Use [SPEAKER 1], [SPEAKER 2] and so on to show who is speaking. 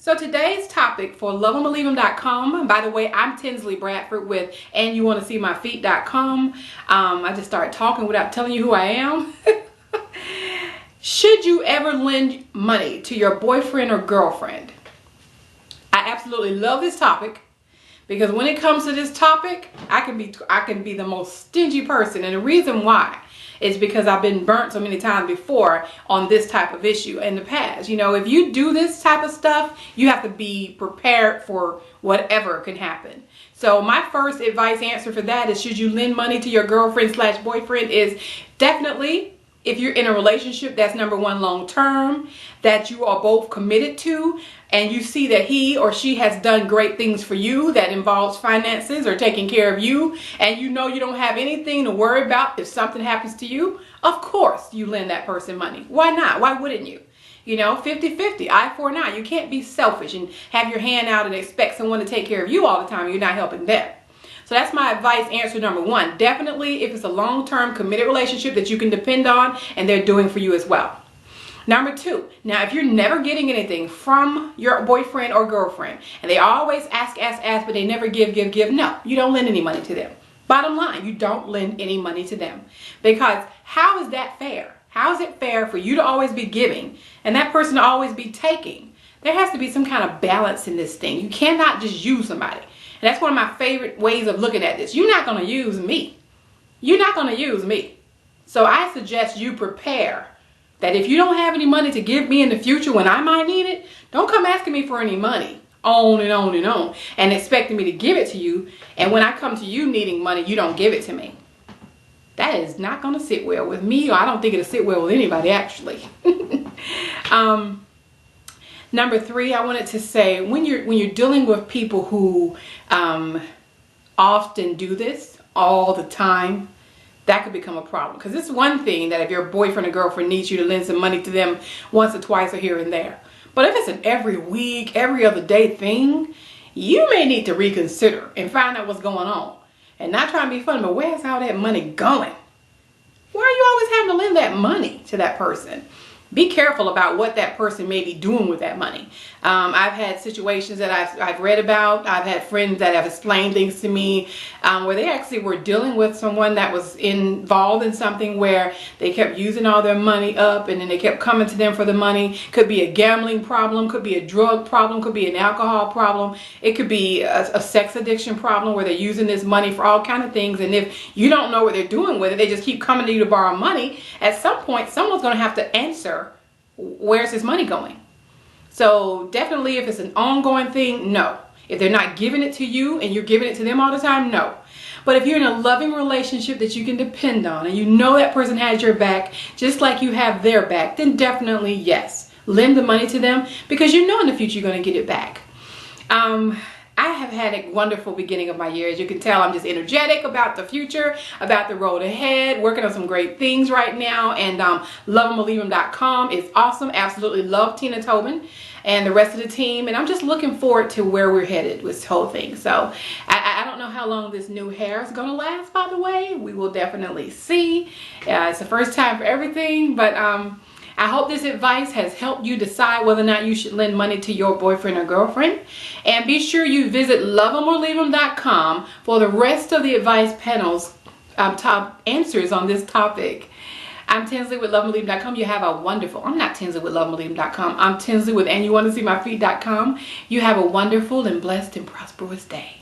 [SPEAKER 1] So today's topic for Luvemorleavem.com, by the way, I'm Tinsley Bradford with andyouvannasee-my-feet.com. I just started talking without telling you who I am. Should you ever lend money to your boyfriend or girlfriend? I absolutely love this topic because when it comes to this topic, I can be the most stingy person, and the reason why is because I've been burnt so many times before on this type of issue in the past. You know, if you do this type of stuff, you have to be prepared for whatever can happen. So my first advice answer for that is, should you lend money to your girlfriend / boyfriend, is definitely, if you're in a relationship that's number one, long term, that you are both committed to, and you see that he or she has done great things for you that involves finances or taking care of you, and you know you don't have anything to worry about if something happens to you, of course you lend that person money. Why not? Why wouldn't you? You know, 50-50, eye for an eye. You can't be selfish and have your hand out and expect someone to take care of you all the time. You're not helping them. So that's my advice, answer number one. Definitely, if it's a long-term committed relationship that you can depend on and they're doing for you as well. Number two, now if you're never getting anything from your boyfriend or girlfriend and they always ask, but they never give, no, you don't lend any money to them. Bottom line, you don't lend any money to them, because how is that fair? How is it fair for you to always be giving and that person to always be taking? There has to be some kind of balance in this thing. You cannot just use somebody. And that's one of my favorite ways of looking at this. You're not going to use me. You're not going to use me. So I suggest you prepare that if you don't have any money to give me in the future when I might need it, don't come asking me for any money on and on and on and expecting me to give it to you. And when I come to you needing money, you don't give it to me. That is not going to sit well with me, or I don't think it'll sit well with anybody, actually. Number three, I wanted to say, when you're dealing with people who often do this all the time, that could become a problem. Because it's one thing that if your boyfriend or girlfriend needs you to lend some money to them once or twice or here and there. But if it's an every week, every other day thing, you may need to reconsider and find out what's going on. And not trying to be funny, but where's all that money going? Why are you always having to lend that money to that person? Be careful about what that person may be doing with that money. I've had situations that I've read about. I've had friends that have explained things to me where they actually were dealing with someone that was involved in something where they kept using all their money up, and then they kept coming to them for the money. Could be a gambling problem, could be a drug problem, could be an alcohol problem. It could be a sex addiction problem where they're using this money for all kinds of things. And if you don't know what they're doing with it, they just keep coming to you to borrow money. At some point, someone's going to have to answer, where's his money going? So definitely, if it's an ongoing thing, no. If they're not giving it to you and you're giving it to them all the time, no. But if you're in a loving relationship that you can depend on and you know that person has your back just like you have their back, then definitely yes, lend the money to them, because you know in the future you're going to get it back. I have had a wonderful beginning of my year. As you can tell, I'm just energetic about the future, about the road ahead, working on some great things right now. And Luvemorleavem.com is awesome. Absolutely love Tina Tobin and the rest of the team. And I'm just looking forward to where we're headed with this whole thing. So I don't know how long this new hair is going to last, by the way. We will definitely see. It's the first time for everything, but I hope this advice has helped you decide whether or not you should lend money to your boyfriend or girlfriend. And be sure you visit Luvemorleavem.com for the rest of the advice panel's top answers on this topic. I'm Tinsley with Luvemorleavem.com. You have a wonderful, I'm not Tinsley with Luvemorleavem.com. I'm Tinsley with andyouvannasee-my-feet.com. You have a wonderful and blessed and prosperous day.